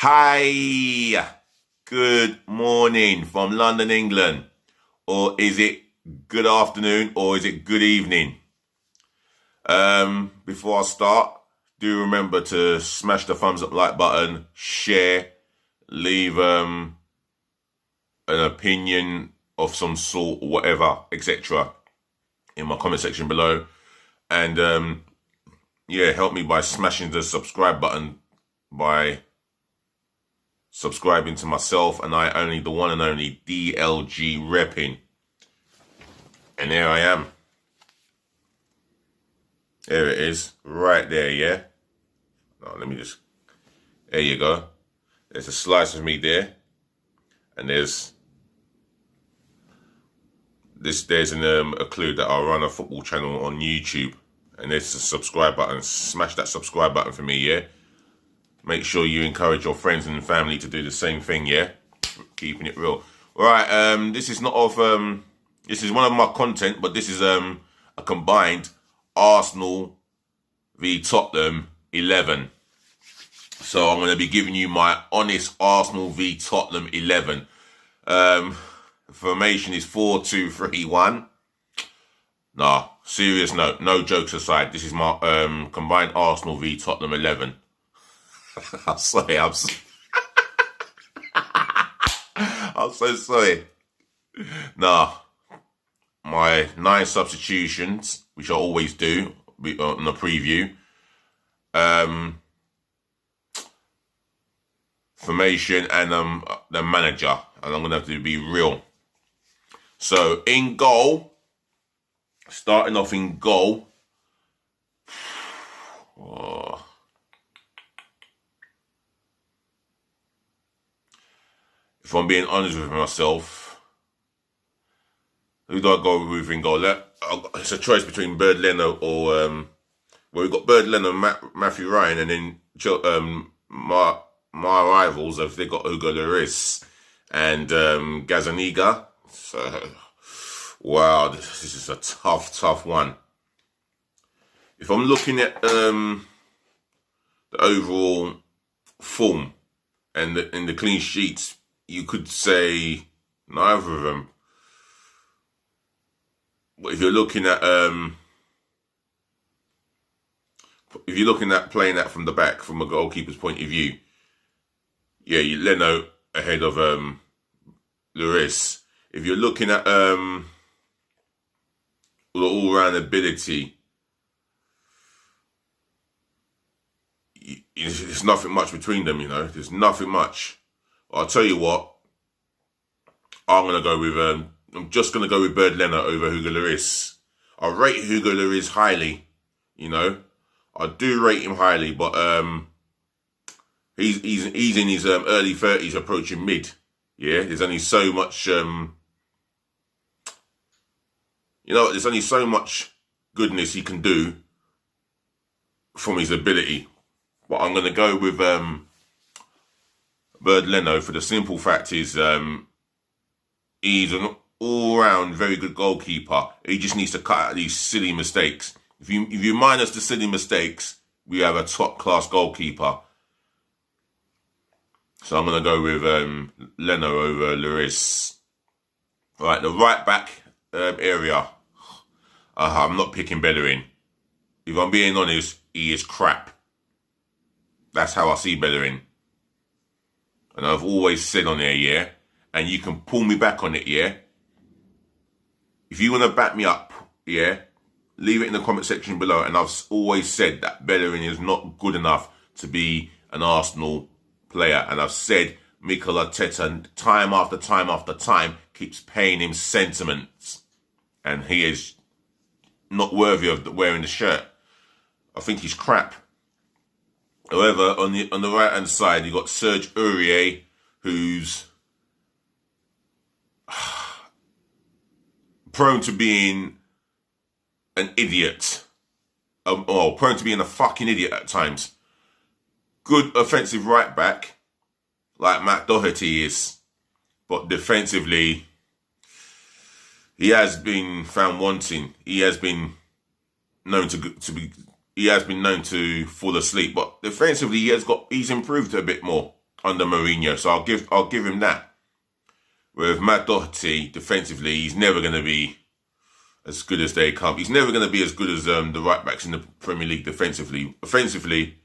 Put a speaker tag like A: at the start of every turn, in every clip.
A: Hi, good morning from London, England. Or is it good afternoon or is it good evening? Before I start, do remember to smash the thumbs up like button, share, leave an opinion of some sort, whatever, etc. in my comment section below. And yeah, help me by smashing the subscribe button by subscribing to myself and I only, the one and only DLG Reppin. And there I am. There it is, right there, yeah? Oh, let me just, there you go. There's a slice of me there. And there's a clue that I run a football channel on YouTube. And there's a subscribe button. Smash that subscribe button for me, yeah? Make sure you encourage your friends and family to do the same thing, yeah? Keeping it real. All right, this is this is one of my content, but this is a combined Arsenal v Tottenham 11. So I'm going to be giving you my honest Arsenal v Tottenham 11. Formation is 4-2-3-1. Nah, serious note, no jokes aside. This is my combined Arsenal v Tottenham 11. I'm sorry, I'm so sorry. Nah, my 9 substitutions, which I always do on the preview. Formation and the manager, and I'm gonna have to be real. So in goal, starting off in goal. Oh. If I'm being honest with myself, who do I go with in goal? It's a choice between Bird Leno or well, we've got Bird Leno, Matthew Ryan, and then my rivals have they got Hugo Lloris and Gazaniga. So wow, this is a tough one. If I'm looking at the overall form and the clean sheets, you could say neither of them. But if you're looking at playing that from the back, from a goalkeeper's point of view, yeah, Leno ahead of Lloris. If you're looking at the all-round ability, there's nothing much between them, you know. There's nothing much. I'll tell you what, I'm just going to go with Bird Leno over Hugo Lloris. I rate Hugo Lloris highly, you know. I do rate him highly, but he's in his early 30s approaching mid. Yeah, there's only so much, there's only so much goodness he can do from his ability. But I'm going to go with Bird Leno for the simple fact is he's an all-round very good goalkeeper. He just needs to cut out these silly mistakes. If you minus the silly mistakes, we have a top-class goalkeeper. So I'm going to go with Leno over Lloris. Right, the right-back area. I'm not picking Bellerin. If I'm being honest, he is crap. That's how I see Bellerin. And I've always said on there, yeah, and you can pull me back on it, yeah. If you want to back me up, yeah, leave it in the comment section below. And I've always said that Bellerin is not good enough to be an Arsenal player. And I've said Mikel Arteta time after time after time keeps paying him sentiments. And he is not worthy of wearing the shirt. I think he's crap. However, on the right hand side, you got Serge Aurier, who's prone to being an idiot, prone to being a fucking idiot at times. Good offensive right back, like Matt Doherty is, but defensively, he has been found wanting. He has been known to fall asleep, but defensively he's improved a bit more. under Mourinho. So I'll give him that. With Matt Doherty defensively, he's never going to be as good as they come. He's never going to be as good as the right backs in the Premier League defensively. Offensively,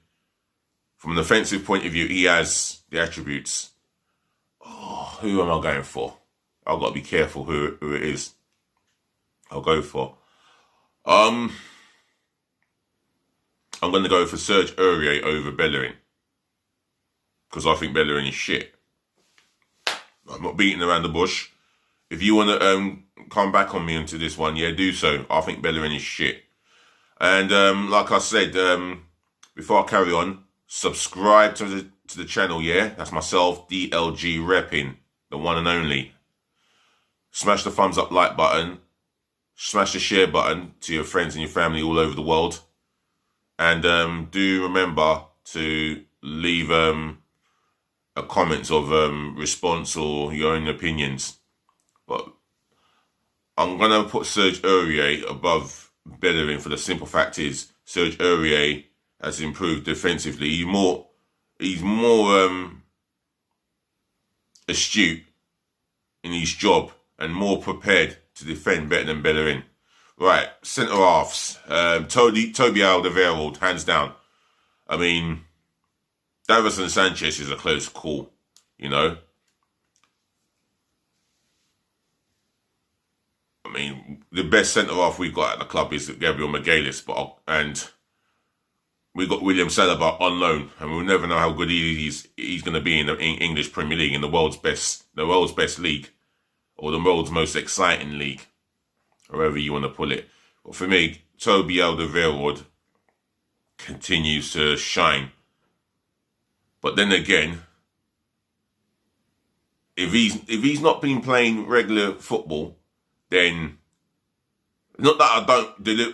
A: from an offensive point of view, he has the attributes. Oh, who am I going for? I've got to be careful who it is. I'll go for. I'm going to go for Serge Aurier over Bellerin. Because I think Bellerin is shit. I'm not beating around the bush. If you want to come back on me into this one, yeah, do so. I think Bellerin is shit. And like I said, before I carry on, subscribe to the channel, yeah? That's myself, DLG Reppin, the one and only. Smash the thumbs up like button. Smash the share button to your friends and your family all over the world. And do remember to leave a comments of response or your own opinions. But I'm going to put Serge Aurier above Bellerin for the simple fact is Serge Aurier has improved defensively. He's more astute in his job and more prepared to defend better than Bellerin. Right, centre halves. Toby Alderweireld, hands down. I mean, Davinson Sanchez is a close call, you know. I mean, the best centre half we've got at the club is Gabriel Magalhaes, and we got William Saliba on loan, and we'll never know how good he's going to be in the English Premier League, in the world's best league, or the world's most exciting league, however you want to put it. But for me, Toby Alderweireld continues to shine. But then again, if he's not been playing regular football, then not that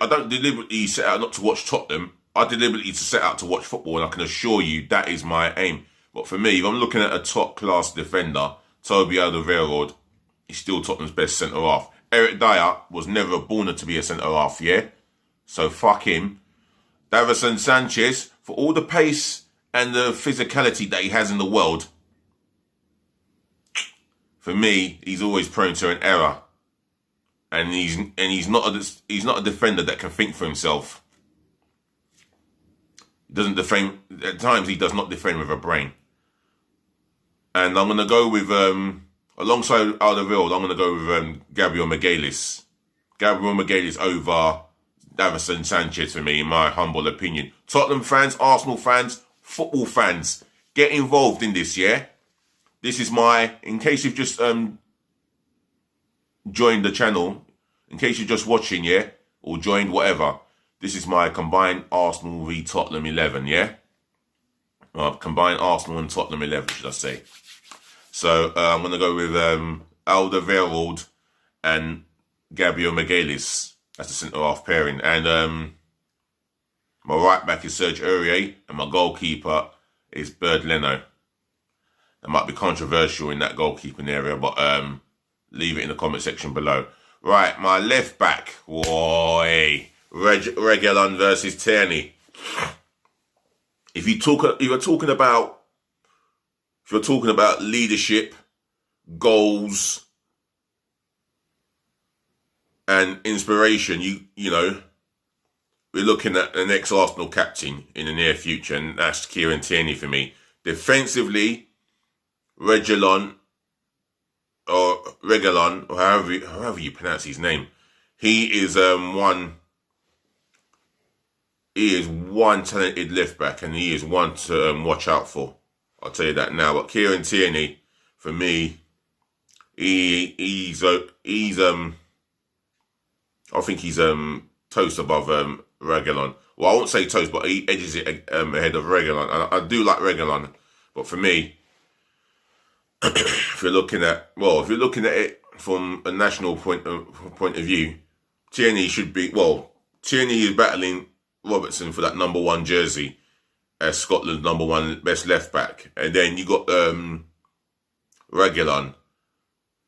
A: I don't deliberately set out not to watch Tottenham. I deliberately set out to watch football, and I can assure you that is my aim. But for me, if I'm looking at a top class defender, Toby Alderweireld is still Tottenham's best centre half. Eric Dyer was never born to be a centre half, yeah. So fuck him. Davinson Sanchez, for all the pace and the physicality that he has in the world, for me, he's always prone to an error, and he's not a defender that can think for himself. He doesn't defend at times. He does not defend with a brain. And I'm gonna go with alongside Alderweireld, I'm gonna go with Gabriel Magalhaes. Gabriel Magalhaes over Davinson Sanchez for me, in my humble opinion. Tottenham fans, Arsenal fans, football fans, get involved in this, yeah? This is in case you've just joined the channel, in case you're just watching, yeah? Or joined, whatever. This is my combined Arsenal v Tottenham 11, yeah? Combined Arsenal and Tottenham 11, should I say. So I'm going to go with Alderweireld and Gabriel Magalhaes. That's the centre-half pairing. And my right back is Serge Aurier, and my goalkeeper is Bernd Leno. That might be controversial in that goalkeeping area, but leave it in the comment section below. Right, my left back. Boy, Reguilon versus Tierney. If you're talking about leadership, goals, and inspiration, you know, we're looking at the next Arsenal captain in the near future, and that's Kieran Tierney for me. Defensively, Reguilon, or however you pronounce his name, he is one talented left back, and he is one to watch out for. I'll tell you that now. But Kieran Tierney, for me, he's I think he's toast above Reguilon. Well, I won't say toast, but he edges it ahead of Reguilon. I do like Reguilon, but for me, if you're looking at it from a national point of view, Tierney should be. Well, Tierney is battling Robertson for that number 1 jersey as Scotland's number 1 best left back, and then you got Reguilon.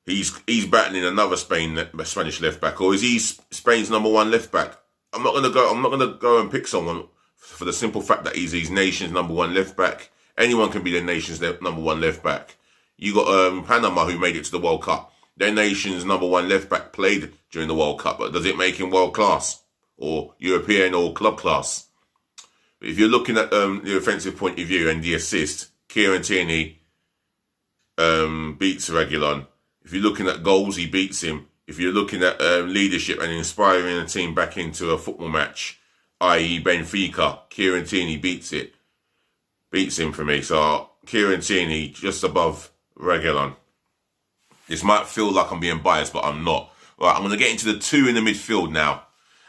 A: He's battling another Spanish left back, or is he Spain's number 1 left back? I'm not gonna go and pick someone for the simple fact that he's his nation's number 1 left back, Anyone can be their nation's number one left back. You got Panama, who made it to the World Cup. Their nation's number one left back played during the World Cup, but does it make him world class or European or club class? If you're looking at the offensive point of view and the assist, Kieran Tierney beats Reguilon. If you're looking at goals, he beats him. If you're looking at leadership and inspiring a team back into a football match, i.e. Benfica, Kieran Tierney beats him for me. So Kieran Tierney just above Reguilon. This might feel like I'm being biased, but I'm not. Right, I'm going to get into the two in the midfield now.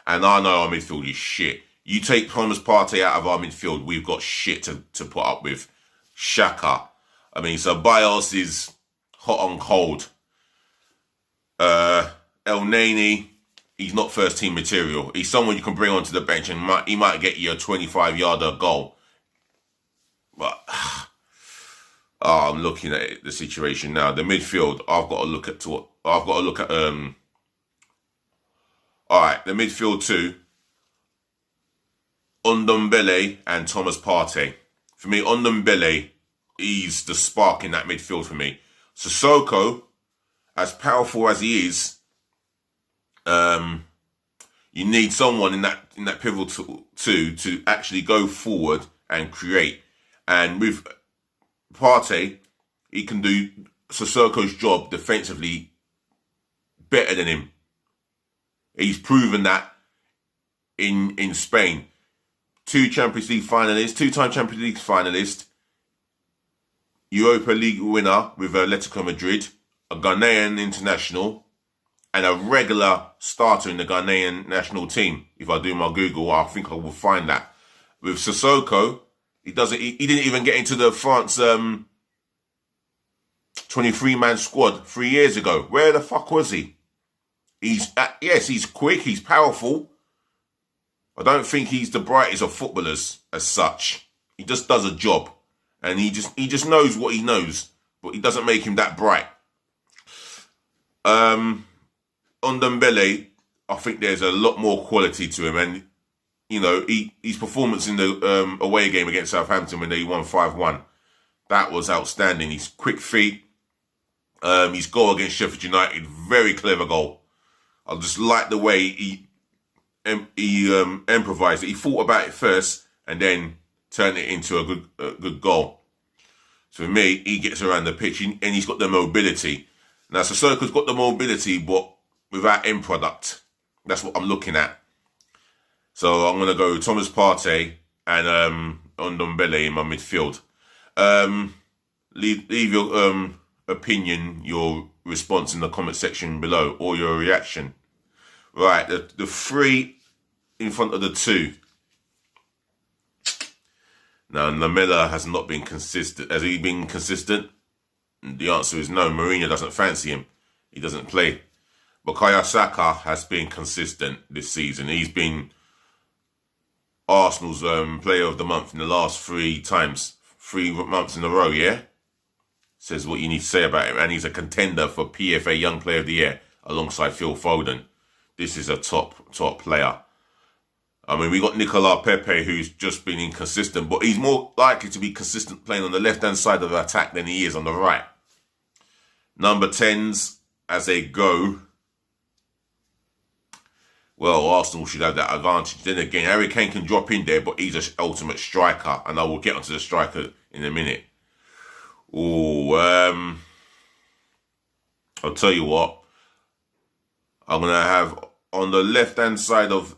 A: And I know our midfield is shit. You take Thomas Partey out of our midfield, we've got shit to put up with. Shaka. I mean, so Bios is hot on cold. El Neni, he's not first team material. He's someone you can bring onto the bench and he might get you a 25-yarder goal. But I'm looking at the situation now. The midfield, I've got to look at all right, the midfield two, Ndombele and Thomas Partey. For me, Ndombele, he's the spark in that midfield for me. Sissoko, as powerful as he is, you need someone in that pivotal two to actually go forward and create. And with Partey, he can do Sissoko's job defensively better than him. He's proven that in Spain. Two-time Champions League finalist, Europa League winner with Atletico Madrid, a Ghanaian international, and a regular starter in the Ghanaian national team. If I do my Google, I think I will find that. With Sissoko, he didn't even get into the France 23-man squad 3 years ago. Where the fuck was he? Yes, he's quick, he's powerful. I don't think he's the brightest of footballers as such. He just does a job. And he just knows what he knows. But he doesn't make him that bright. Ndombele, I think there's a lot more quality to him. And, you know, his performance in the away game against Southampton when they won 5-1, that was outstanding. His quick feet. His goal against Sheffield United, very clever goal. I just like the way he improvised it. He thought about it first and then turned it into a good goal. So for me, he gets around the pitch and he's got the mobility. Now, Sissoko's got the mobility, but without end product. That's what I'm looking at. So I'm going to go Thomas Partey and Ndombele in my midfield. Leave your opinion, your response in the comment section below, or your reaction. Right, the three in front of the two. Now, Lamela has not been consistent. Has he been consistent? The answer is no. Mourinho doesn't fancy him. He doesn't play. Bukayo Saka has been consistent this season. He's been Arsenal's player of the month in the last 3 months in a row, yeah? Says what you need to say about him. And he's a contender for PFA Young Player of the Year alongside Phil Foden. This is a top player. I mean, we got Nicolas Pepe, who's just been inconsistent, but he's more likely to be consistent playing on the left-hand side of the attack than he is on the right. Number 10s, as they go, well, Arsenal should have that advantage. Then again, Harry Kane can drop in there, but he's an ultimate striker, and I will get onto the striker in a minute. Oh, I'll tell you what. I'm going to have on the left-hand side as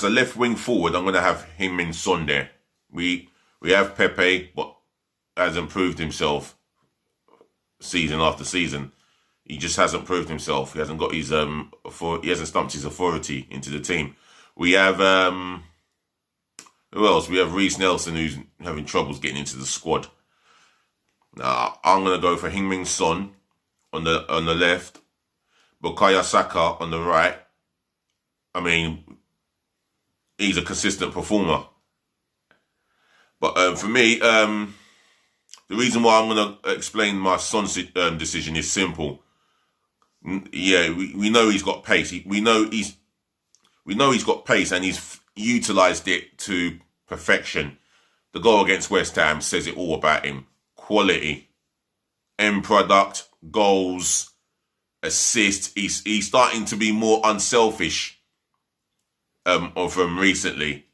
A: a left wing forward, I'm going to have Heung-min Son there. We have Pepe, but hasn't proved himself season after season. He just hasn't proved himself. He hasn't got his he hasn't stumped his authority into the team. We have who else? We have Reece Nelson, who's having troubles getting into the squad. Now I'm going to go for Heung-min Son on the left. Bukayo Saka on the right. I mean, he's a consistent performer. But for me, the reason why I'm going to explain my Son decision is simple. Yeah, we know he's got pace. We know he's got pace, and he's utilised it to perfection. The goal against West Ham says it all about him. Quality, end product, goals, assists. He's starting to be more unselfish of him recently.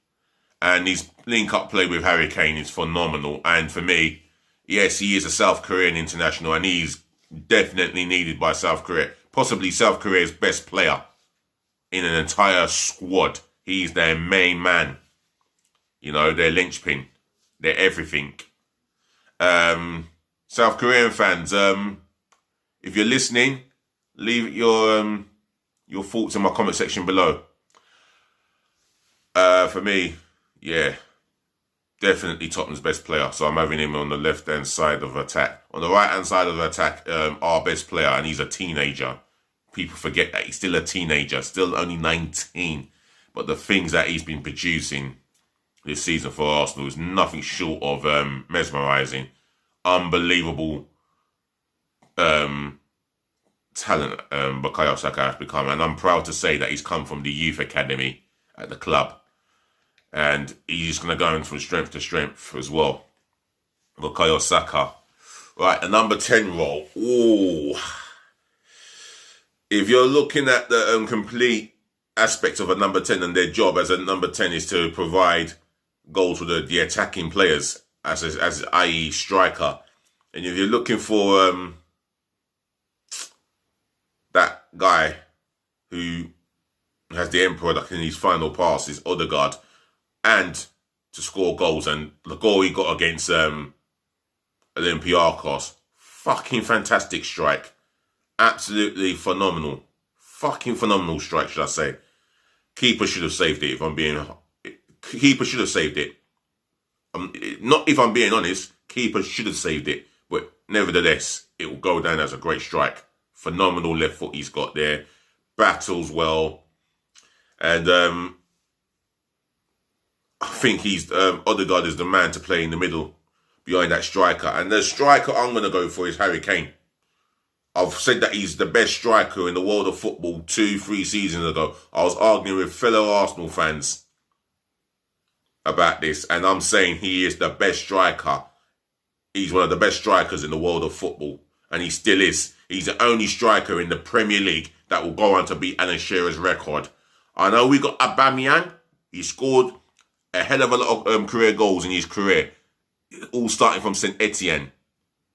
A: And his link-up play with Harry Kane is phenomenal. And for me, yes, he is a South Korean international and he's definitely needed by South Korea. Possibly South Korea's best player in an entire squad. He's their main man. You know, their linchpin. Their everything. South Korean fans, if you're listening, leave your thoughts in my comment section below. For me, yeah, definitely Tottenham's best player. So I'm having him on the left-hand side of attack. On the right-hand side of attack, our best player, and he's a teenager. People forget that he's still a teenager, still only 19. But the things that he's been producing this season for Arsenal is nothing short of mesmerising. Unbelievable talent Bukayo Saka has become. And I'm proud to say that he's come from the youth academy at the club. And he's going to go from strength to strength as well. Bukayo Saka. Right, the number 10 role. Ooh. If you're looking at the complete aspect of a number 10 and their job as a number 10 is to provide goals for the attacking players as i.e. striker. And if you're looking for that guy who has the end product in his final pass is Odegaard, and to score goals, and the goal he got against Olympiacos, fucking fantastic strike. Absolutely phenomenal. Fucking phenomenal strike, should I say. Keeper should have saved it, Keeper should have saved it. Not if I'm being honest, keeper should have saved it. But nevertheless, it will go down as a great strike. Phenomenal left foot he's got there. Battles well. And I think Odegaard is the man to play in the middle behind that striker. And the striker I'm going to go for is Harry Kane. I've said that he's the best striker in the world of football 2-3 seasons ago. I was arguing with fellow Arsenal fans about this, and I'm saying he is the best striker. He's one of the best strikers in the world of football, and he still is. He's the only striker in the Premier League that will go on to beat Alan Shearer's record. I know we got Aubameyang. He scored a hell of a lot of career goals in his career, all starting from St Etienne.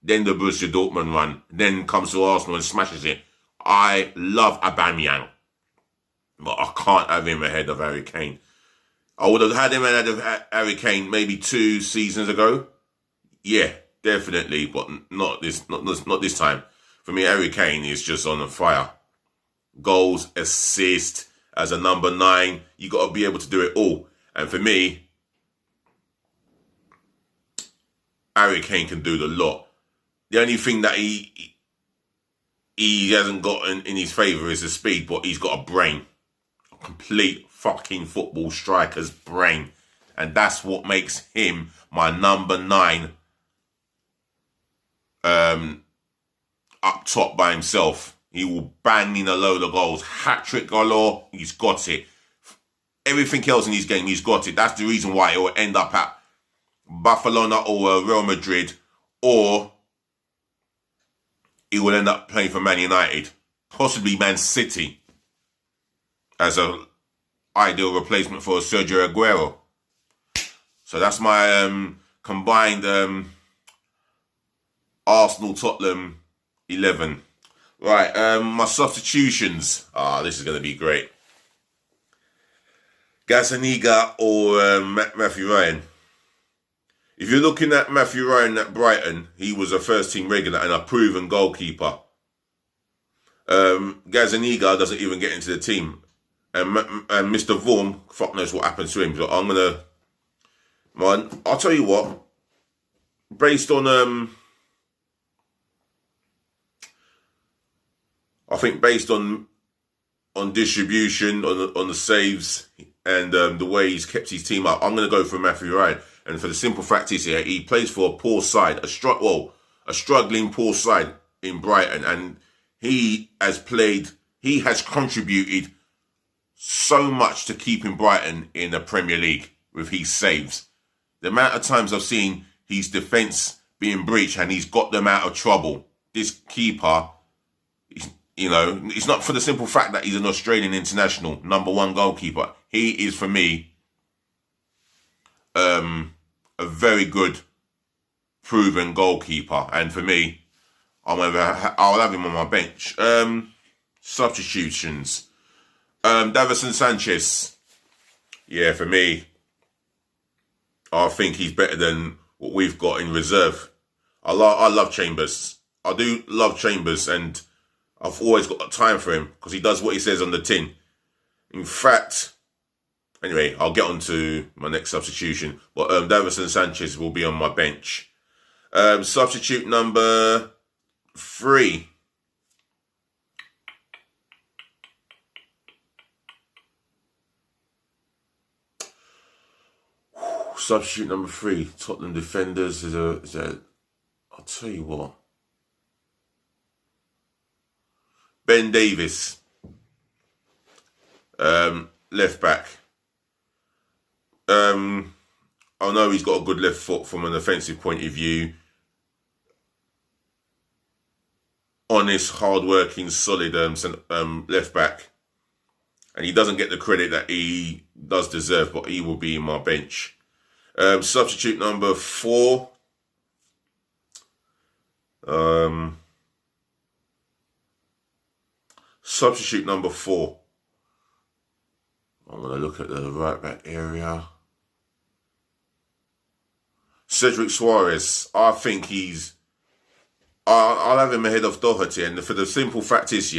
A: Then the Borussia Dortmund run. Then comes to Arsenal and smashes it. I love Aubameyang, but I can't have him ahead of Harry Kane. I would have had him ahead of Harry Kane maybe 2 seasons ago. Yeah, definitely, but not this time. For me, Harry Kane is just on fire. Goals, assist, as a number 9, you got to be able to do it all. And for me, Harry Kane can do the lot. The only thing that he hasn't got in his favour is the speed, but he's got a brain. A complete fucking football striker's brain. And that's what makes him my number 9 up top by himself. He will bang in a load of goals. Hat-trick galore, he's got it. Everything else in his game, he's got it. That's the reason why it will end up at Barcelona or Real Madrid, or he will end up playing for Man United, possibly Man City, as an ideal replacement for Sergio Aguero. So that's my combined Arsenal-Tottenham 11. Right, my substitutions. This is going to be great. Gazzaniga or Matthew Ryan. If you're looking at Matthew Ryan at Brighton, he was a first-team regular and a proven goalkeeper. Gazzaniga doesn't even get into the team. And Mr. Vorm, fuck knows what happens to him. So I'm going to... I'll tell you what. Based on... I think based on distribution, on the saves, and the way he's kept his team up, I'm going to go for Matthew Ryan. And for the simple fact is, he plays for a poor side, a struggling poor side in Brighton, and he has contributed so much to keeping Brighton in the Premier League with his saves. The amount of times I've seen his defence being breached and he's got them out of trouble. This keeper, it's not for the simple fact that he's an Australian international, #1 goalkeeper. He is, for me, a very good, proven goalkeeper. And for me, I'll have him on my bench. Substitutions. Davison Sanchez. Yeah, for me, I think he's better than what we've got in reserve. I love Chambers. I do love Chambers, and I've always got time for him because he does what he says on the tin. In fact, anyway, I'll get on to my next substitution. But Davison Sanchez will be on my bench. Substitute number 3. Substitute number 3. Tottenham defenders is a. I'll tell you what. Ben Davies, left back. I know he's got a good left foot from an offensive point of view. Honest, hard-working, solid left back. And he doesn't get the credit that he does deserve, but he will be in my bench. Substitute number 4. Substitute number 4. I'm going to look at the right back area. Cedric Suarez. I think I'll have him ahead of Doherty. And for the simple fact is,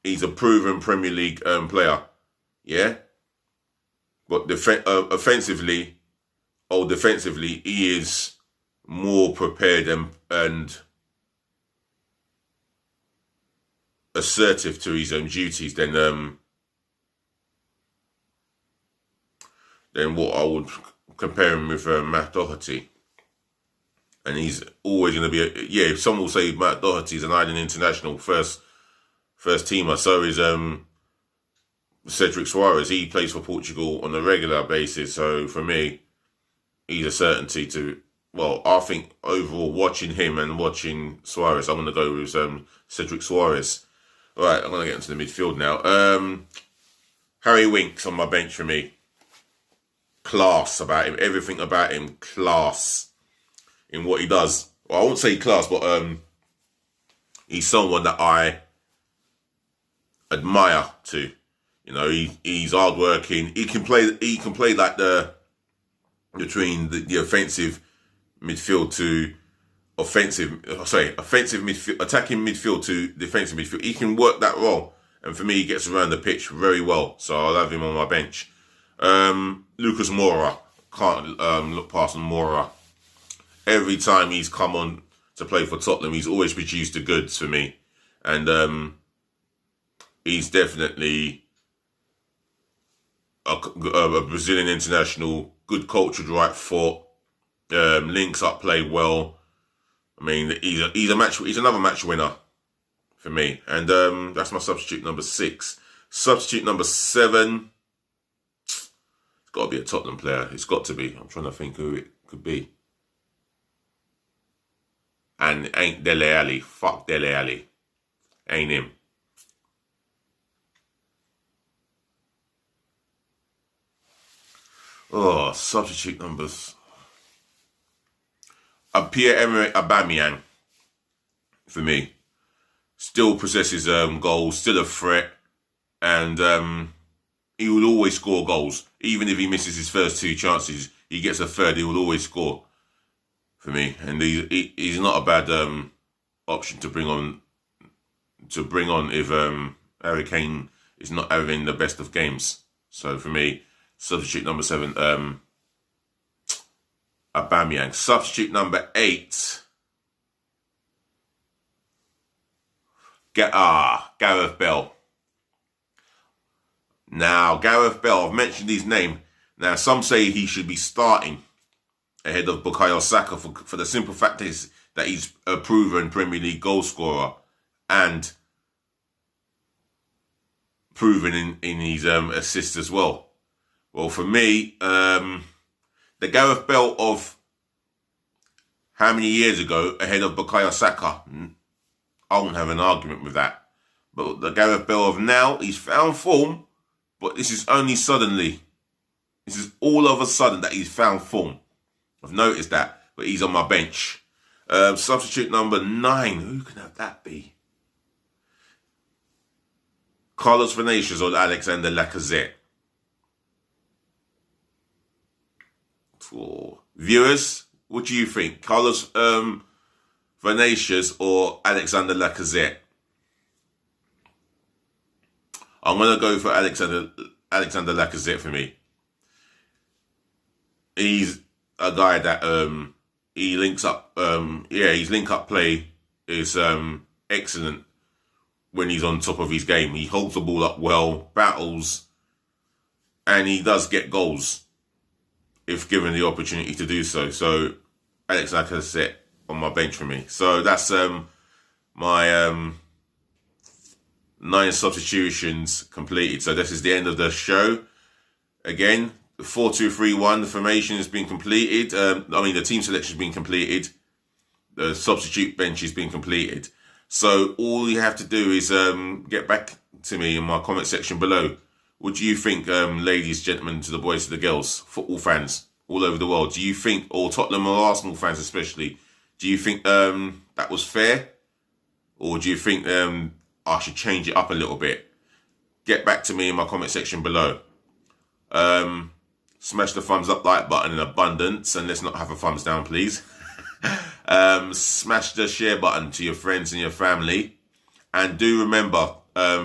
A: he's a proven Premier League player. Yeah? But defensively, he is more prepared and assertive to his duties than what I would compare him with Matt Doherty. And he's always going to be some will say Matt Doherty's an Ireland international first teamer. So is Cedric Suarez. He plays for Portugal on a regular basis. So for me, he's a certainty to. Well, I think overall, watching him and watching Suarez, I'm going to go with Cedric Suarez. All right, I'm going to get into the midfield now. Harry Winks on my bench for me. Class about him. Everything about him, class in what he does. Well, I won't say class, but he's someone that I admire too. He's hardworking. He can play like between the offensive midfield to offensive midfield, attacking midfield to defensive midfield. He can work that role, and for me, he gets around the pitch very well. So I'll have him on my bench. Lucas Moura, can't look past Moura. Every time he's come on to play for Tottenham, he's always produced the goods for me, and he's definitely a Brazilian international. Good cultured right foot. Links up play well. I mean, he's another match winner for me. And that's my substitute number 6. Substitute number 7. It's got to be a Tottenham player. It's got to be. I'm trying to think who it could be. And it ain't Dele Alli. Fuck Dele Alli. Ain't him. Oh, substitute numbers. Pierre-Emerick Aubameyang, for me, still possesses goals, still a threat, and he will always score goals. Even if he misses his first 2 chances, he gets a third, he will always score for me. And he's not a bad option to bring on if Harry Kane is not having the best of games. So for me, substitute number 7, Aubameyang. Substitute number 8. Gareth Bale. Now, Gareth Bale, I've mentioned his name. Now, some say he should be starting ahead of Bukayo Saka for the simple fact is that he's a proven Premier League goal scorer and proven in his assists as well. Well, for me, The Gareth Bale of how many years ago ahead of Bukayo Saka? I won't have an argument with that. But the Gareth Bale of now, he's found form, but this is only suddenly. This is all of a sudden that he's found form. I've noticed that, but he's on my bench. Substitute number 9. Who can that be? Carlos Vinicius or Alexander Lacazette? For viewers, what do you think? Carlos Vinicius or Alexander Lacazette? I'm going to go for Alexander Lacazette for me. He's a guy that he links up. His link-up play is excellent when he's on top of his game. He holds the ball up well, battles, and he does get goals if given the opportunity to do so. So, Alex Lacazette on my bench for me. So that's my 9 substitutions completed. So this is the end of the show. Again, the 4-2-3-1, the formation has been completed. The team selection has been completed. The substitute bench has been completed. So all you have to do is get back to me in my comment section below. What do you think, ladies, gentlemen, to the boys, to the girls, football fans all over the world? Do you think, or Tottenham or Arsenal fans especially, do you think that was fair? Or do you think I should change it up a little bit? Get back to me in my comment section below. Smash the thumbs up like button in abundance, and let's not have a thumbs down, please. Smash the share button to your friends and your family. And do remember,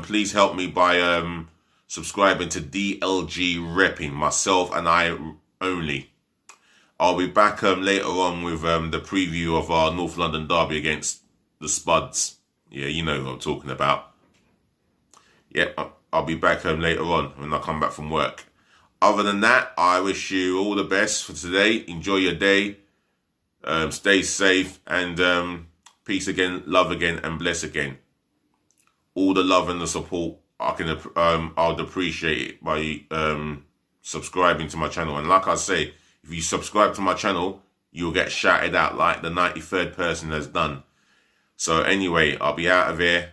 A: please help me by subscribing to DLG Reppin, myself and I only. I'll be back later on with the preview of our North London derby against the Spuds. Yeah, you know what I'm talking about. Yep, I'll be back later on when I come back from work. Other than that, I wish you all the best for today. Enjoy your day. Stay safe, and peace again, love again, and bless again. All the love and the support I'd appreciate it by subscribing to my channel. And like I say, if you subscribe to my channel, you'll get shouted out like the 93rd person has done. So anyway, I'll be out of here.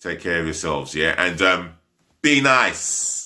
A: Take care of yourselves, yeah? And be nice.